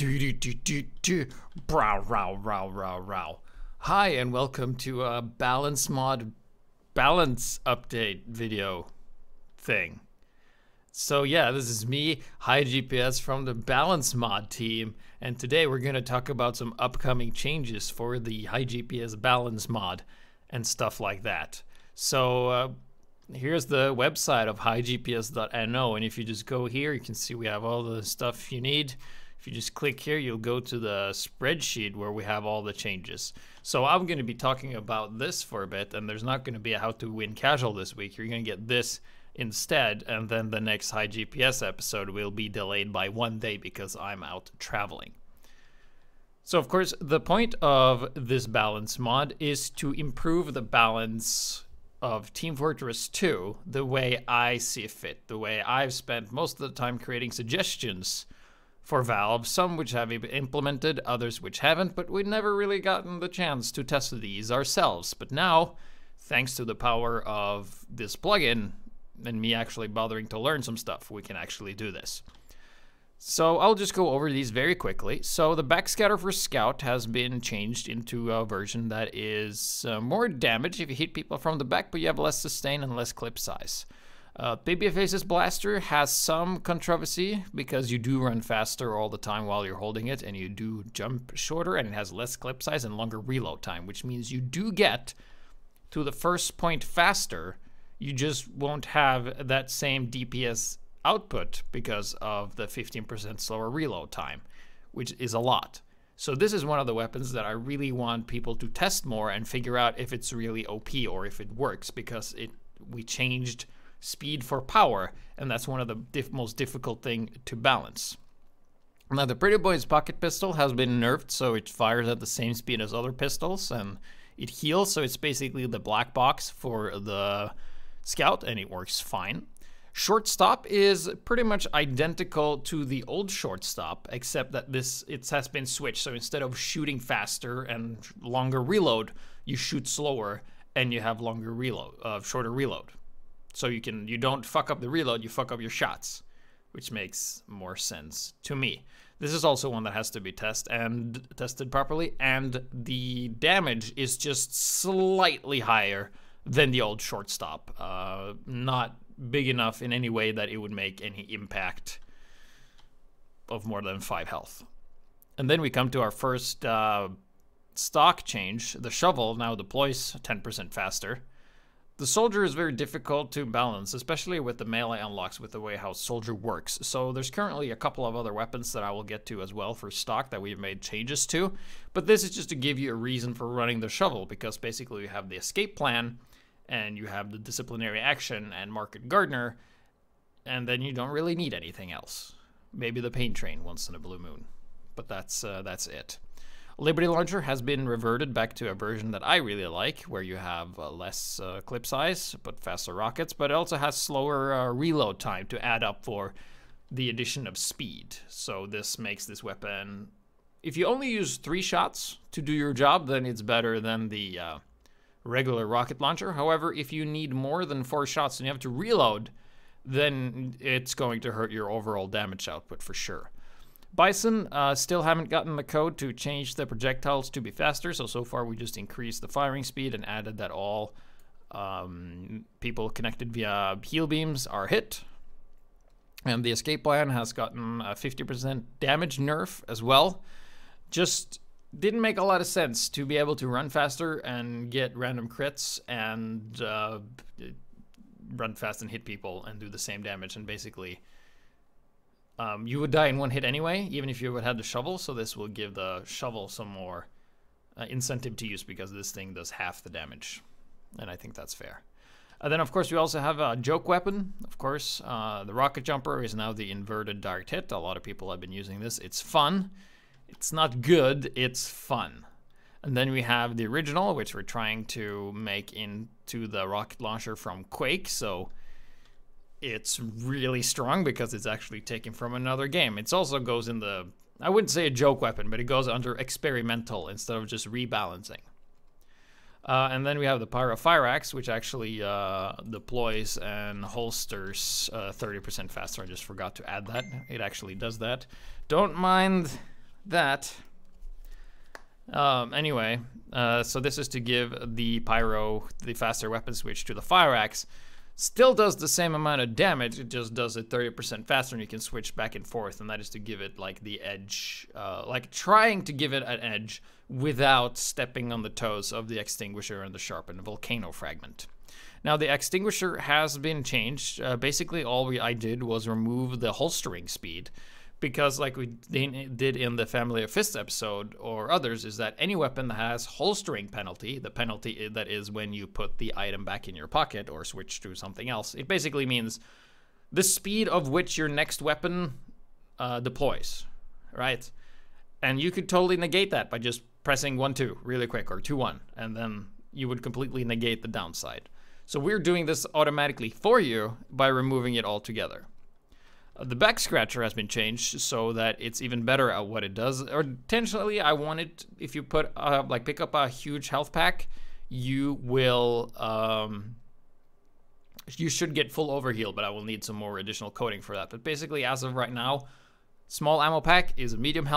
Brow, row, row, row, row. Hi, and welcome to a balance mod balance update video thing. So yeah, this is me, HiGPS from the balance mod team, and today we're going to talk about some upcoming changes for the HiGPS balance mod and stuff like that. So here's the website of higps.no, and if you just go here, you can see we have all the stuff you need. If you just click here, you'll go to the spreadsheet where we have all the changes. So I'm going to be talking about this for a bit, and there's not going to be a how to win casual this week. You're going to get this instead, and then the next HiGPS episode will be delayed by 1 day because I'm out traveling. So of course, the point of this balance mod is to improve the balance of Team Fortress 2 the way I see fit, the way I've spent most of the time creating suggestions for Valve, some which have been implemented, others which haven't, but we've never really gotten the chance to test these ourselves. But now, thanks to the power of this plugin and me actually bothering to learn some stuff, we can actually do this. So I'll just go over these very quickly. So the backscatter for Scout has been changed into a version that is more damage if you hit people from the back, but you have less sustain and less clip size. Babyface's blaster has some controversy because you do run faster all the time while you're holding it, and you do jump shorter, and it has less clip size and longer reload time, which means you do get to the first point faster. You just won't have that same DPS output because of the 15% slower reload time, which is a lot. So this is one of the weapons that I really want people to test more and figure out if it's really OP or if it works, because we changed speed for power, and that's one of the most difficult thing to balance. Now the Pretty Boy's pocket pistol has been nerfed, so it fires at the same speed as other pistols, and it heals, so it's basically the black box for the Scout, and it works fine. Shortstop is pretty much identical to the old shortstop, except that it has been switched, so instead of shooting faster and longer reload, you shoot slower and you have longer reload, shorter reload. So you don't fuck up the reload, you fuck up your shots, which makes more sense to me. This is also one that has to be tested properly, and the damage is just slightly higher than the old shortstop. Not big enough in any way that it would make any impact of more than 5 health. And then we come to our first stock change. The shovel now deploys 10% faster. The soldier is very difficult to balance, especially with the melee unlocks with the way how soldier works. So there's currently a couple of other weapons that I will get to as well for stock that we've made changes to. But this is just to give you a reason for running the shovel, because basically you have the escape plan, and you have the disciplinary action and market gardener, and then you don't really need anything else. Maybe the pain train once in a blue moon, but that's it. Liberty Launcher has been reverted back to a version that I really like, where you have less clip size, but faster rockets, but it also has slower reload time to add up for the addition of speed. So this makes this weapon, if you only use 3 shots to do your job, then it's better than the regular rocket launcher. However, if you need more than 4 shots and you have to reload, then it's going to hurt your overall damage output for sure. Bison still haven't gotten the code to change the projectiles to be faster, so far we just increased the firing speed and added that all people connected via heal beams are hit. And the escape plan has gotten a 50% damage nerf as well. Just didn't make a lot of sense to be able to run faster and get random crits and run fast and hit people and do the same damage, and basically you would die in 1 hit anyway, even if you would have the shovel, so this will give the shovel some more incentive to use, because this thing does half the damage, and I think that's fair. Then of course we also have a joke weapon, of course. The rocket jumper is now the inverted direct hit. A lot of people have been using this. It's fun. It's not good, it's fun. And then we have the original, which we're trying to make into the rocket launcher from Quake, so it's really strong because it's actually taken from another game. It also goes in the, I wouldn't say a joke weapon, but it goes under experimental instead of just rebalancing. And then we have the Pyro Fire Axe, which actually deploys and holsters 30% faster. I just forgot to add that. It actually does that. Don't mind that. Anyway, so this is to give the pyro the faster weapon switch to the fire axe. Still does the same amount of damage, it just does it 30% faster, and you can switch back and forth, and that is to give it like the edge, like trying to give it an edge without stepping on the toes of the Extinguisher and the Sharpened Volcano Fragment. Now the Extinguisher has been changed. Basically all I did was remove the holstering speed, because like we did in the Family of Fists episode or others, is that any weapon that has holstering penalty, the penalty that is when you put the item back in your pocket or switch to something else, it basically means the speed of which your next weapon deploys, right? And you could totally negate that by just pressing 1-2 really quick, or 2-1, and then you would completely negate the downside. So we're doing this automatically for you by removing it altogether. The back scratcher has been changed so that it's even better at what it does. Or potentially, I want it, if you put like pick up a huge health pack, you will you should get full overheal, but I will need some more additional coding for that. But basically, as of right now, small ammo pack is a medium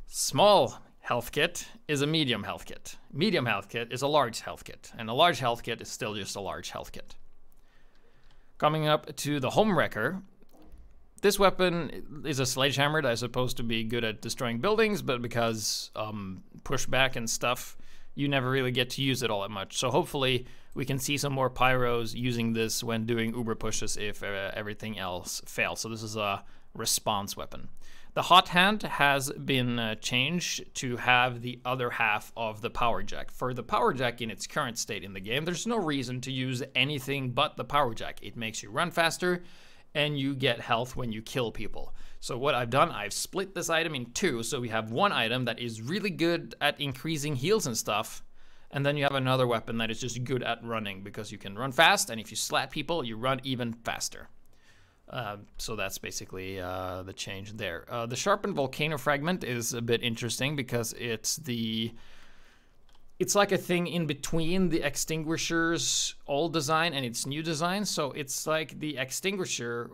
small health kit is a medium health kit. Medium health kit is a large health kit, and a large health kit is still just a large health kit. Coming up to the Homewrecker, this weapon is a sledgehammer that is supposed to be good at destroying buildings, but because pushback and stuff, you never really get to use it all that much. So hopefully we can see some more pyros using this when doing uber pushes if everything else fails. So this is a response weapon. The hot hand has been changed to have the other half of the power jack. For the power jack in its current state in the game, there's no reason to use anything but the power jack. It makes you run faster and you get health when you kill people. So what I've done, I've split this item in two. So we have one item that is really good at increasing heals and stuff, and then you have another weapon that is just good at running, because you can run fast, and if you slat people, you run even faster. So that's basically the change there. The Sharpened Volcano Fragment is a bit interesting because it's like a thing in between the Extinguisher's old design and its new design. So it's like the Extinguisher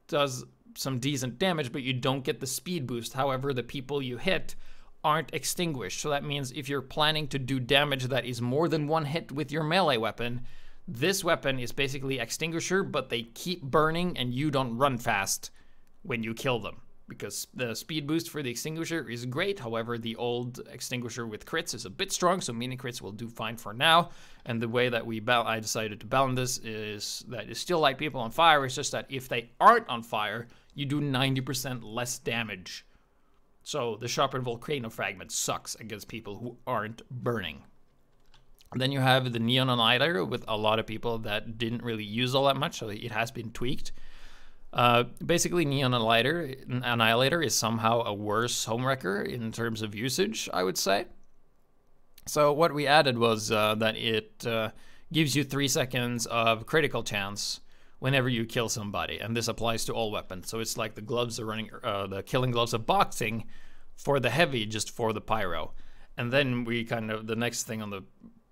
does some decent damage, but you don't get the speed boost. However, the people you hit aren't extinguished. So that means if you're planning to do damage that is more than one hit with your melee weapon, this weapon is basically Extinguisher, but they keep burning and you don't run fast when you kill them, because the speed boost for the Extinguisher is great. However, the old Extinguisher with crits is a bit strong, so mini crits will do fine for now. And the way that I decided to balance this is that you still light people on fire. It's just that if they aren't on fire, you do 90% less damage. So the Sharpened Volcano Fragment sucks against people who aren't burning. Then you have the Neon Annihilator with a lot of people that didn't really use all that much, so it has been tweaked. Basically, Neon Annihilator is somehow a worse Homewrecker in terms of usage, I would say. So what we added was that it gives you 3 seconds of critical chance whenever you kill somebody, and this applies to all weapons. So it's like the gloves are running, the killing gloves of boxing for the heavy, just for the pyro. And then we the next thing on the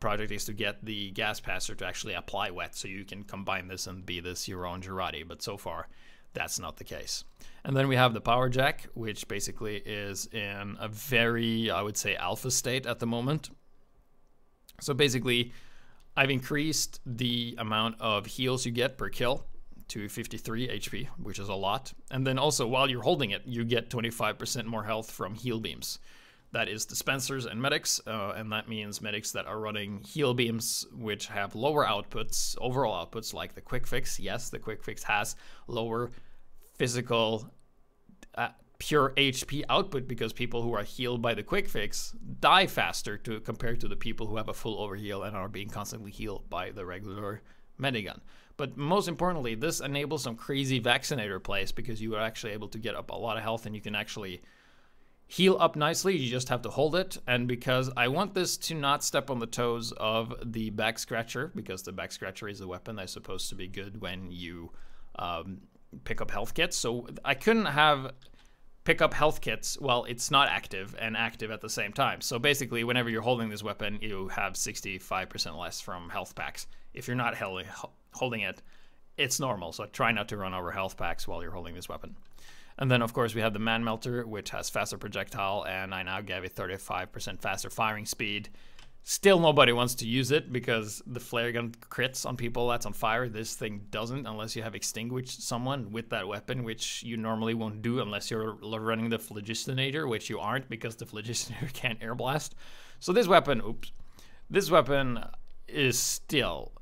project is to get the gas passer to actually apply wet, so you can combine this and be this your own Girardi, but so far that's not the case. And then we have the power jack, which basically is in a very, I would say, alpha state at the moment. So basically I've increased the amount of heals you get per kill to 53 HP, which is a lot. And then also while you're holding it, you get 25% more health from heal beams. That is dispensers and medics, and that means medics that are running heal beams, which have lower outputs, overall outputs, like the quick fix. Yes, the quick fix has lower physical pure HP output, because people who are healed by the quick fix die faster compared to the people who have a full overheal and are being constantly healed by the regular medigun. But most importantly, this enables some crazy vaccinator plays, because you are actually able to get up a lot of health and you can actually heal up nicely. You just have to hold it. And because I want this to not step on the toes of the back scratcher, because the back scratcher is a weapon that's supposed to be good when you pick up health kits. So I couldn't have pick up health kits while it's not active and active at the same time. So basically, whenever you're holding this weapon, you have 65% less from health packs. If you're not holding it, it's normal. So try not to run over health packs while you're holding this weapon. And then, of course, we have the Man Melter, which has faster projectile, and I now gave it 35% faster firing speed. Still nobody wants to use it because the flare gun crits on people that's on fire. This thing doesn't unless you have extinguished someone with that weapon, which you normally won't do unless you're running the Detonator, which you aren't because the Detonator can't air blast. So this weapon, this weapon is still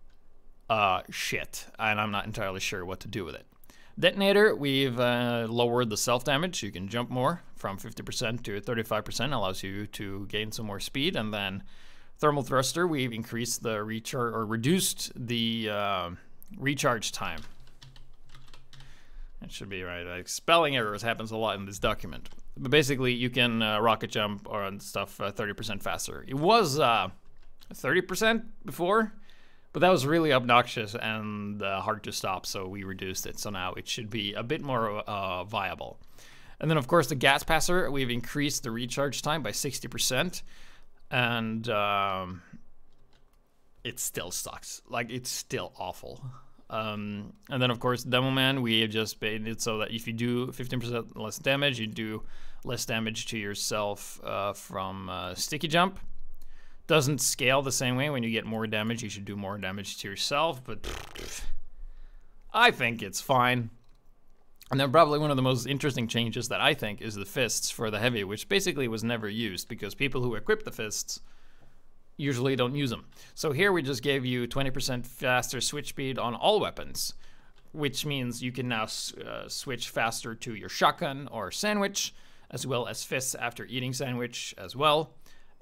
shit, and I'm not entirely sure what to do with it. Detonator, we've lowered the self-damage. You can jump more from 50% to 35%, allows you to gain some more speed. And then Thermal Thruster, we've increased the recharge, or reduced the recharge time. That should be right. Like, spelling errors happens a lot in this document. But basically, you can rocket jump or stuff 30% faster. It was 30% before, but that was really obnoxious and hard to stop, so we reduced it. So now it should be a bit more viable. And then, of course, the Gas Passer, we've increased the recharge time by 60%. And it still sucks. Like, it's still awful. And then, of course, Demo Man, we have just made it so that if you do 15% less damage, you do less damage to yourself from Sticky Jump. Doesn't scale the same way. When you get more damage, you should do more damage to yourself, but I think it's fine. And then probably one of the most interesting changes that I think is the fists for the heavy, which basically was never used because people who equip the fists usually don't use them. So here we just gave you 20% faster switch speed on all weapons, which means you can now switch faster to your shotgun or sandwich, as well as fists after eating sandwich as well.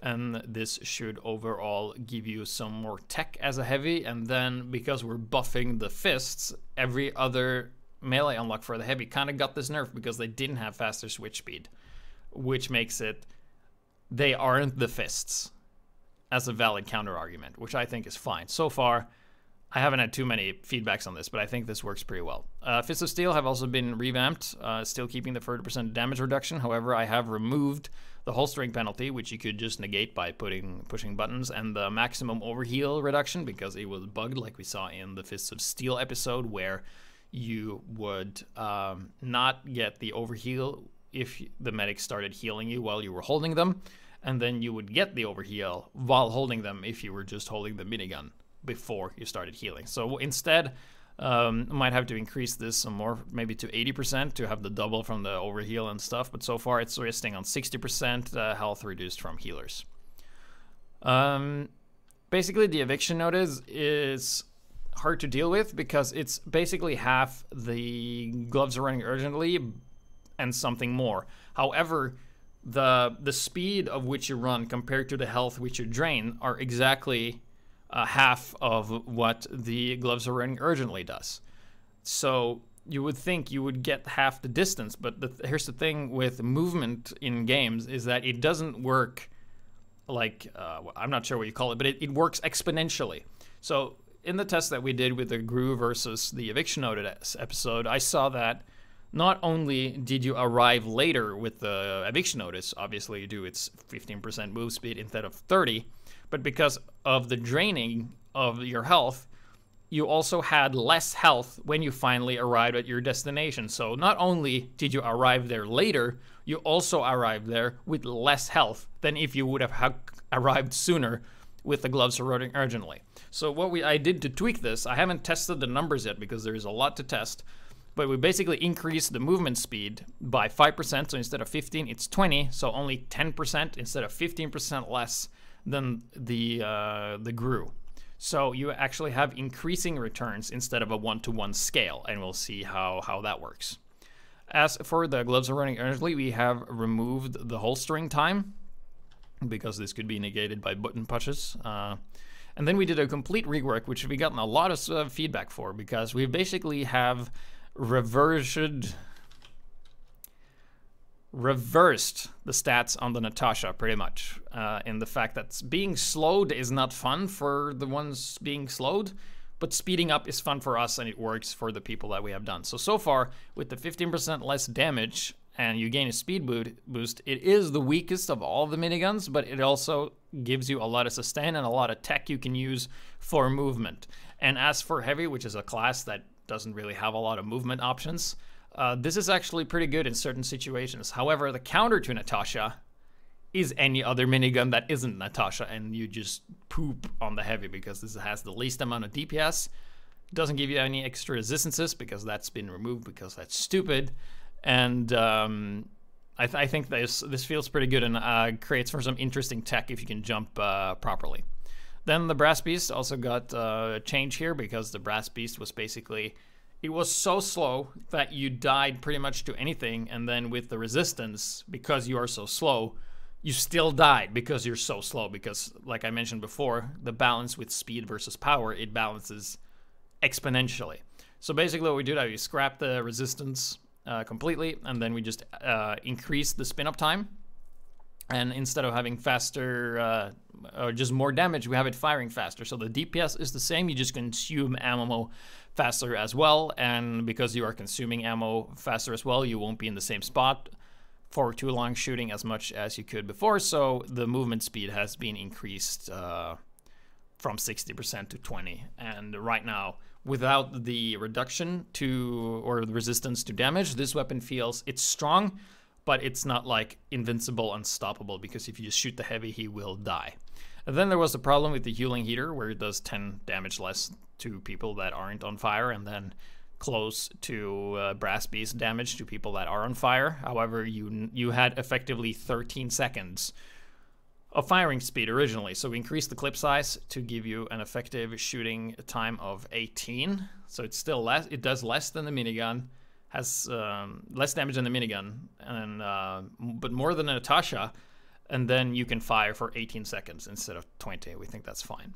And this should overall give you some more tech as a heavy. And then because we're buffing the fists, every other melee unlock for the heavy kind of got this nerf because they didn't have faster switch speed, which makes it, they aren't the fists as a valid counter argument, which I think is fine. So far, I haven't had too many feedbacks on this, but I think this works pretty well. Fists of Steel have also been revamped, still keeping the 30% damage reduction. However, I have removed the holstering penalty, which you could just negate by pushing buttons, and the maximum overheal reduction because it was bugged like we saw in the Fists of Steel episode, where you would not get the overheal if the medic started healing you while you were holding them, and then you would get the overheal while holding them if you were just holding the minigun before you started healing. So instead, might have to increase this some more, maybe to 80% to have the double from the overheal and stuff, but so far it's resting on 60% health reduced from healers. Basically, the eviction notice is hard to deal with because it's basically half the gloves are running urgently and something more. However, the speed of which you run compared to the health which you drain are exactly half of what the gloves are running urgently does. So you would think you would get half the distance, but here's the thing with movement in games is that it doesn't work like, I'm not sure what you call it, but it works exponentially. So in the test that we did with the GRU versus the eviction notice episode, I saw that not only did you arrive later with the eviction notice, obviously you do its 15% move speed instead of 30, but because of the draining of your health, you also had less health when you finally arrived at your destination. So not only did you arrive there later, you also arrived there with less health than if you would have arrived sooner with the gloves running urgently. So what I did to tweak this, I haven't tested the numbers yet because there's a lot to test, but we basically increased the movement speed by 5%. So instead of 15, it's 20. So only 10% instead of 15% less than the GRU. So you actually have increasing returns instead of a one-to-one scale, and we'll see how that works. As for the gloves are running urgently, we have removed the holstering time because this could be negated by button pushes. And then we did a complete rework, which we've gotten a lot of feedback for because we basically have reversed the stats on the Natasha pretty much, in the fact that being slowed is not fun for the ones being slowed, but speeding up is fun for us and it works for the people that we have done. So far, with the 15% less damage and you gain a speed boost, it is the weakest of all the miniguns, but it also gives you a lot of sustain and a lot of tech you can use for movement. And as for heavy, which is a class that doesn't really have a lot of movement options. This is actually pretty good in certain situations. However, the counter to Natasha is any other minigun that isn't Natasha, and you just poop on the heavy because this has the least amount of DPS. Doesn't give you any extra resistances because that's been removed because that's stupid. And I think this feels pretty good and creates for some interesting tech if you can jump properly. Then the Brass Beast also got a change here because the Brass Beast was basically, it was so slow that you died pretty much to anything, and then with the resistance, because you are so slow, you still died because you're so slow, because like I mentioned before, the balance with speed versus power, it balances exponentially. So basically what we do is we scrap the resistance completely, and then we just increase the spin up time, and instead of having faster or just more damage, we have it firing faster. So the DPS is the same, you just consume ammo faster as well, and because you are consuming ammo faster as well, you won't be in the same spot for too long shooting as much as you could before. So the movement speed has been increased from 60% to 20%, and right now, without the reduction to, or the resistance to damage, this weapon feels, it's strong, but it's not like invincible, unstoppable, because if you just shoot the heavy, he will die. And then there was the problem with the healing heater, where it does 10 damage less to people that aren't on fire, and then close to Brass Beast damage to people that are on fire. However, you had effectively 13 seconds of firing speed originally, so we increased the clip size to give you an effective shooting time of 18. So it's still less, it does less than the minigun, has less damage than the minigun, and but more than a Natasha, and then you can fire for 18 seconds instead of 20. We think that's fine.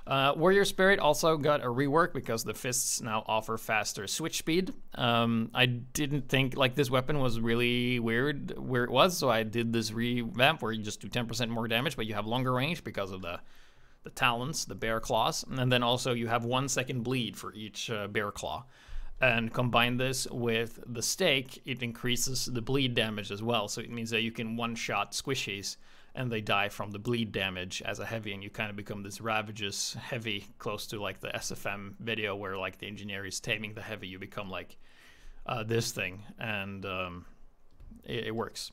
Warrior Spirit also got a rework because the fists now offer faster switch speed. I didn't think like this weapon was really weird where it was, so I did this revamp where you just do 10% more damage, but you have longer range because of the talons, the bear claws, and then also you have 1 second bleed for each bear claw. And combine this with the stake, it increases the bleed damage as well. So it means that you can one-shot squishies and they die from the bleed damage as a heavy, and you kind of become this ravageous heavy, close to like the SFM video where like the engineer is taming the heavy. You become like this thing, and it works.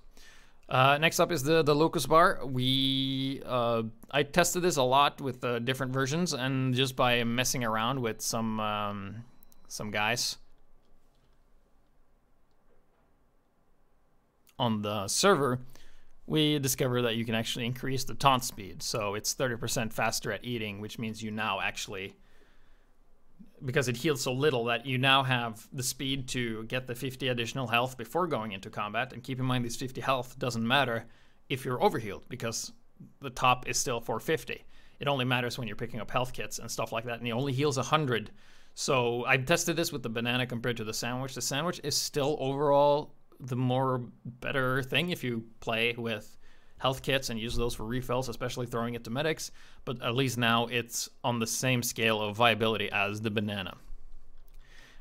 Next up is the Locust Bar. I tested this a lot with different versions, and just by messing around with some guys on the server, we discovered that you can actually increase the taunt speed. So it's 30% faster at eating, which means you now actually, because it heals so little, that you now have the speed to get the 50 additional health before going into combat. And keep in mind, this 50 health doesn't matter if you're overhealed, because the top is still 450. It only matters when you're picking up health kits and stuff like that, and he only heals 100. So I tested this with the banana compared to the sandwich. The sandwich is still overall the more better thing if you play with health kits and use those for refills, especially throwing it to medics. But at least now it's on the same scale of viability as the banana.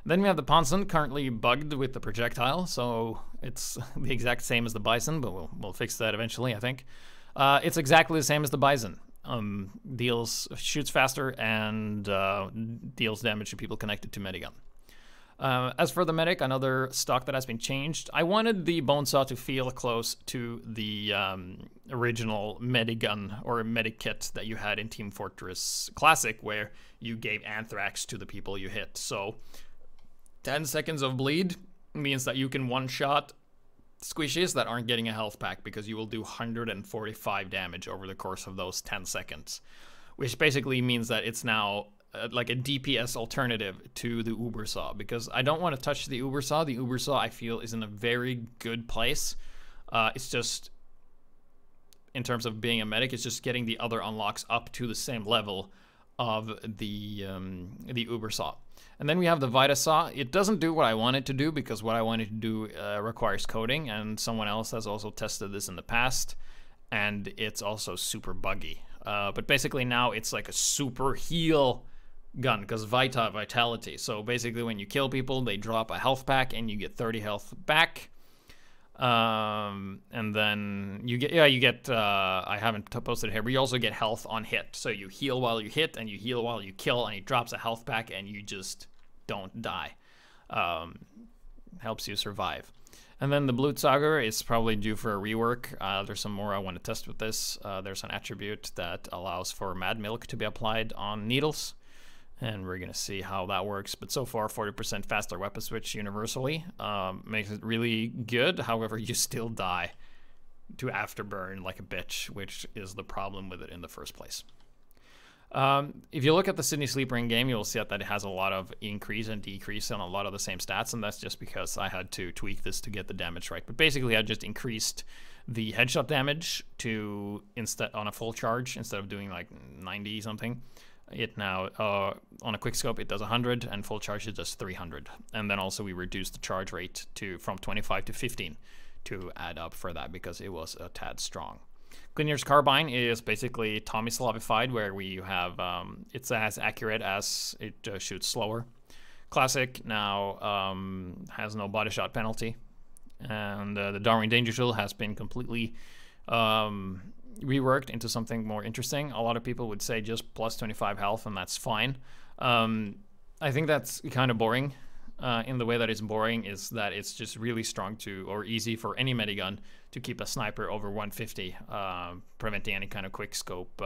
Then we have the Ponson, currently bugged with the projectile, so it's the exact same as the Bison, but we'll fix that eventually, I think. It's exactly the same as the Bison. Shoots faster and deals damage to people connected to Medigun. As for the medic, another stock that has been changed. I wanted the bone saw to feel close to the original medigun or medic kit that you had in Team Fortress Classic, where you gave anthrax to the people you hit. So 10 seconds of bleed means that you can one-shot squishies that aren't getting a health pack, because you will do 145 damage over the course of those 10 seconds, which basically means that it's now like a DPS alternative to the Uber Saw, because I don't want to touch the Uber Saw. The Uber Saw, I feel, is in a very good place. It's just, in terms of being a medic, it's just getting the other unlocks up to the same level of the Uber Saw. And then we have the Vita Saw. It doesn't do what I want it to do, because what I want it to do requires coding, and someone else has also tested this in the past, and it's also super buggy. But basically now it's like a super heal gun, because vitality. So basically when you kill people, they drop a health pack and you get 30 health back. And then you get I haven't posted it here, but you also get health on hit. So you heal while you hit, and you heal while you kill, and he drops a health pack and you just don't die. helps you survive. And then the Blutsauger is probably due for a rework. There's some more I want to test with this. There's an attribute that allows for Mad Milk to be applied on needles, and we're going to see how that works. But so far, 40% faster weapon switch universally makes it really good. However, you still die to afterburn like a bitch, which is the problem with it in the first place. If you look at the Sydney Sleeper in game, you'll see that it has a lot of increase and decrease on a lot of the same stats, and that's just because I had to tweak this to get the damage right. But basically, I just increased the headshot damage to instead on a full charge instead of doing like 90 something. It now on a quick scope it does 100, and full charge it does 300. And then also we reduced the charge rate from 25 to 15 to add up for that because it was a tad strong. Cleanier's Carbine is basically Tommy Slavified, where we have it's as accurate as it shoots slower. Classic now has no body shot penalty, and the Darwin Danger Shield has been completely reworked into something more interesting. A lot of people would say just plus 25 health, and that's fine. I think that's kind of boring. In the way that it's boring is that it's just really strong or easy for any medigun to keep a sniper over 150, preventing any kind of quick scope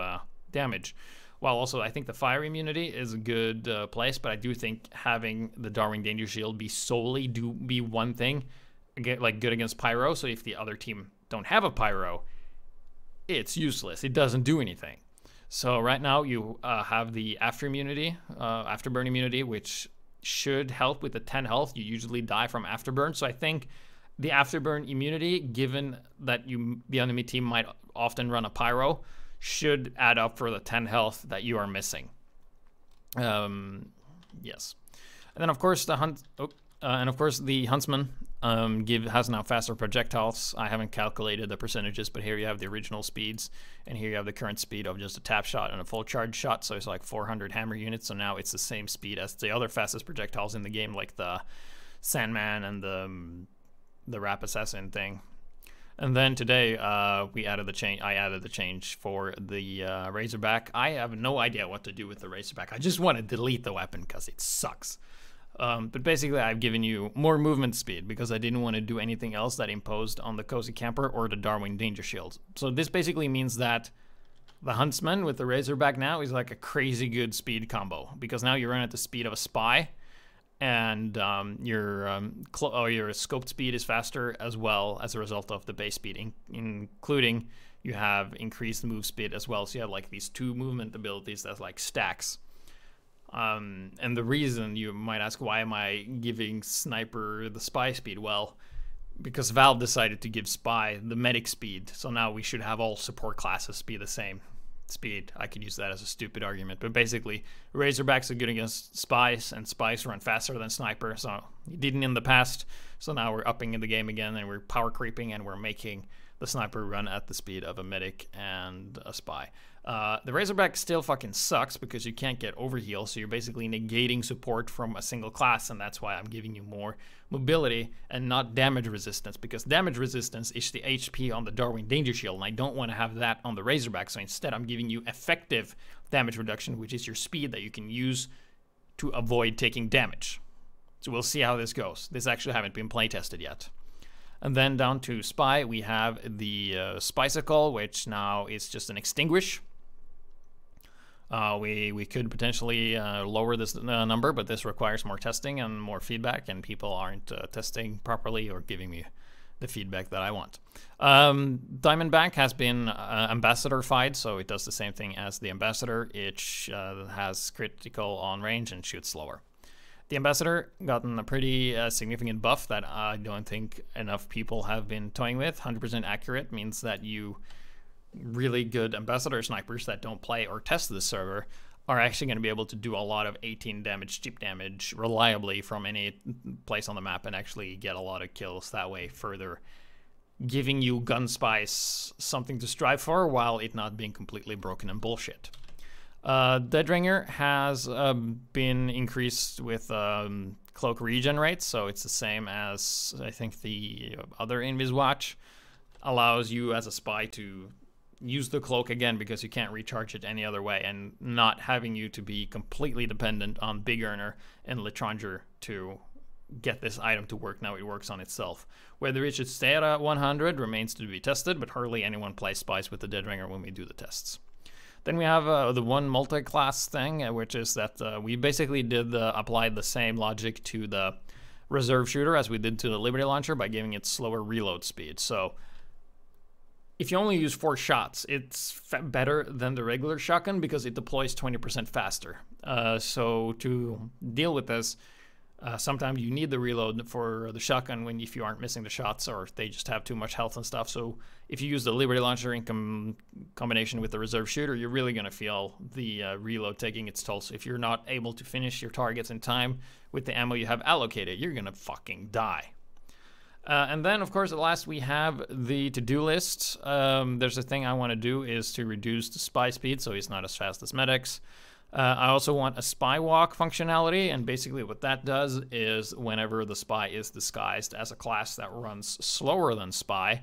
damage. While also I think the fire immunity is a good place, but I do think having the Darwin Danger Shield be one thing, like good against pyro. So if the other team don't have a pyro, it's useless. It doesn't do anything. So right now you have the afterburn immunity, which should help with the 10 health. You usually die from afterburn, so I think the afterburn immunity, given that the enemy team might often run a pyro, should add up for the 10 health that you are missing. Yes, and then of course the Huntsman has now faster projectiles. I haven't calculated the percentages, but here you have the original speeds, and here you have the current speed of just a tap shot and a full charge shot, so it's like 400 hammer units, so now it's the same speed as the other fastest projectiles in the game, like the Sandman and the Rap Assassin thing. And then today I added the change for the Razorback. I have no idea what to do with the Razorback. I just want to delete the weapon because it sucks. But basically I've given you more movement speed because I didn't want to do anything else that imposed on the Cozy Camper or the Darwin Danger Shield. So this basically means that the Huntsman with the Razorback now is like a crazy good speed combo, because now you run at the speed of a spy, and your scoped speed is faster as well as a result of the base speed, including you have increased move speed as well. So you have like these two movement abilities that's like stacks. And the reason you might ask, why am I giving Sniper the spy speed? Well, because Valve decided to give Spy the medic speed, so now we should have all support classes be the same speed. I could use that as a stupid argument, but basically Razorbacks are good against Spies, and Spies run faster than Sniper, so you didn't in the past, so now we're upping in the game again, and we're power creeping, and we're making the Sniper run at the speed of a medic and a Spy. The Razorback still fucking sucks because you can't get overheal, so you're basically negating support from a single class, and that's why I'm giving you more mobility and not damage resistance, because damage resistance is the HP on the Darwin Danger Shield, and I don't want to have that on the Razorback, so instead I'm giving you effective damage reduction, which is your speed that you can use to avoid taking damage. So we'll see how this goes. This actually haven't been play tested yet. And then down to Spy, we have the Spicicle, which now is just an Extinguish. We could potentially lower this number, but this requires more testing and more feedback, and people aren't testing properly or giving me the feedback that I want. Diamondback has been ambassador-fied, so it does the same thing as the Ambassador. It has critical on range and shoots slower. The Ambassador gotten a pretty significant buff that I don't think enough people have been toying with. 100% accurate means that you really good Ambassador snipers that don't play or test this server are actually going to be able to do a lot of 18 damage, cheap damage reliably from any place on the map and actually get a lot of kills that way, further giving you gun spice something to strive for while it not being completely broken and bullshit. Deadringer has been increased with cloak regen rate, so it's the same as I think the other Invis Watch. Allows you as a spy to use the cloak again because you can't recharge it any other way, and not having you to be completely dependent on Big Earner and Litranger to get this item to work. Now it works on itself. Whether it should stay at 100 remains to be tested, but hardly anyone plays spies with the Dead Ringer when we do the tests. Then we have the one multi-class thing, which is that we basically applied the same logic to the reserve shooter as we did to the Liberty Launcher by giving it slower reload speed. So if you only use 4 shots, it's better than the regular shotgun because it deploys 20% faster. So to deal with this, sometimes you need the reload for the shotgun if you aren't missing the shots or if they just have too much health and stuff. So if you use the Liberty Launcher in combination with the reserve shooter, you're really going to feel the reload taking its toll. So if you're not able to finish your targets in time with the ammo you have allocated, you're going to fucking die. And then, of course, at last we have the to-do list. There's a thing I want to do is to reduce the spy speed so he's not as fast as medics. I also want a spy walk functionality, and basically what that does is whenever the spy is disguised as a class that runs slower than spy,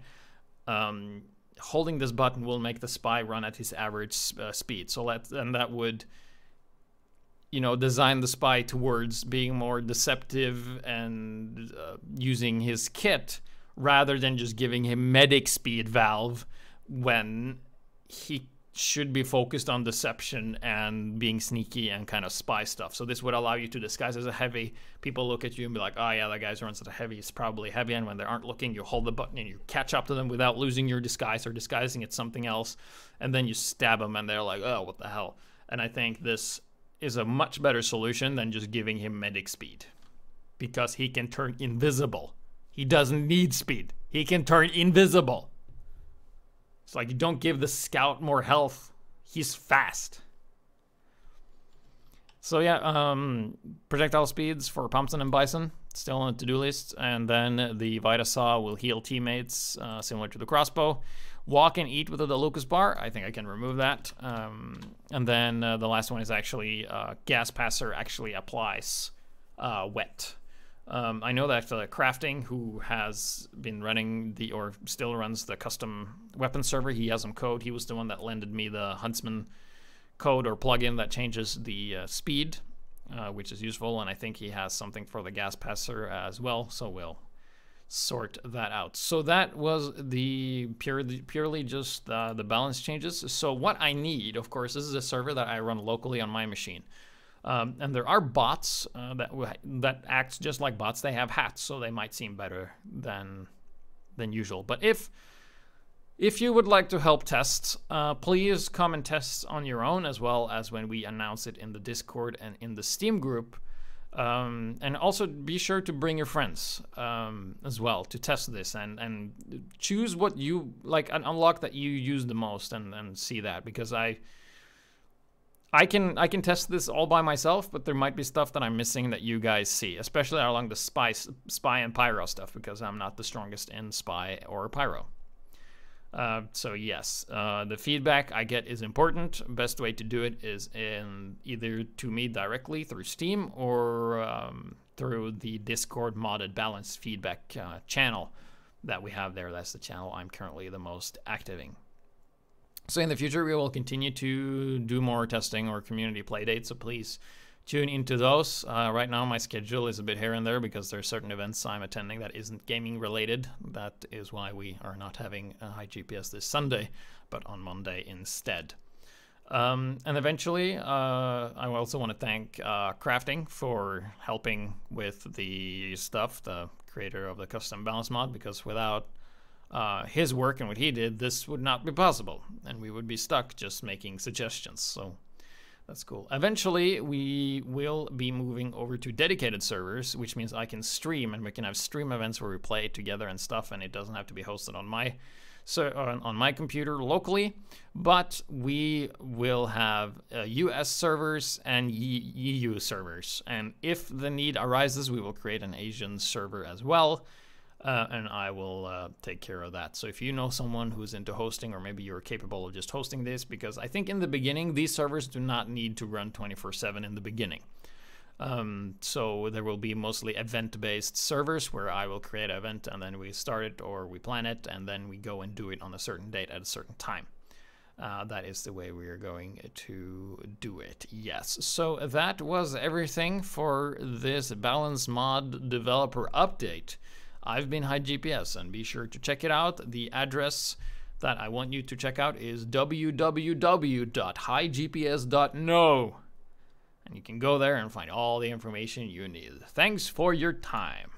holding this button will make the spy run at his average speed. So that would, you know, design the spy towards being more deceptive and using his kit rather than just giving him medic speed valve when he should be focused on deception and being sneaky and kind of spy stuff. So this would allow you to disguise as a heavy. People look at you and be like, oh yeah, that guy runs at a heavy, it's probably heavy. And when they aren't looking, you hold the button and you catch up to them without losing your disguise or disguising it something else. And then you stab them and they're like, oh, what the hell? And I think this is a much better solution than just giving him medic speed, because he can turn invisible. He doesn't need speed. He can turn invisible. It's like you don't give the scout more health. He's fast. So yeah, projectile speeds for Pumpkin and Bison still on the to-do list, and then the Vita Saw will heal teammates similar to the crossbow. Walk and eat with the Locust Bar. I think I can remove that. And then the last one is actually Gas Passer actually applies wet. I know that Crafting, who has been running or still runs the custom weapon server, he has some code. He was the one that lended me the Huntsman code or plugin that changes the speed, which is useful. And I think he has something for the Gas Passer as well. So we'll sort that out. So that was the purely just the balance changes. So what I need, of course, this is a server that I run locally on my machine. And there are bots that act just like bots. They have hats, so they might seem better than usual. But if you would like to help test, please come and test on your own, as well as when we announce it in the Discord and in the Steam group. And also be sure to bring your friends as well to test this, and choose what you like and unlock that you use the most, and see that, because I can test this all by myself, but there might be stuff that I'm missing that you guys see, especially along the spy and pyro stuff, because I'm not the strongest in spy or pyro. So yes, the feedback I get is important. Best way to do it is either to me directly through Steam or through the Discord modded balance feedback channel that we have there. That's the channel I'm currently the most active in. So in the future, we will continue to do more testing or community playdates, so please tune into those. Right now, my schedule is a bit here and there because there are certain events I'm attending that isn't gaming related. That is why we are not having a HiGPS this Sunday, but on Monday instead. And eventually, I also want to thank Crafting for helping with the stuff, the creator of the custom balance mod, because without his work and what he did, this would not be possible, and we would be stuck just making suggestions. So that's cool. Eventually, we will be moving over to dedicated servers, which means I can stream, and we can have stream events where we play together and stuff, and it doesn't have to be hosted on my computer locally. But we will have US servers and EU servers, and if the need arises, we will create an Asian server as well. And I will take care of that. So if you know someone who's into hosting, or maybe you're capable of just hosting this, because I think in the beginning, these servers do not need to run 24/7 in the beginning. So there will be mostly event-based servers where I will create an event and then we start it or we plan it and then we go and do it on a certain date at a certain time. that is the way we are going to do it. Yes, so that was everything for this Balance Mod developer update. I've been HiGPS, and be sure to check it out. The address that I want you to check out is www.hightgps.no. And you can go there and find all the information you need. Thanks for your time.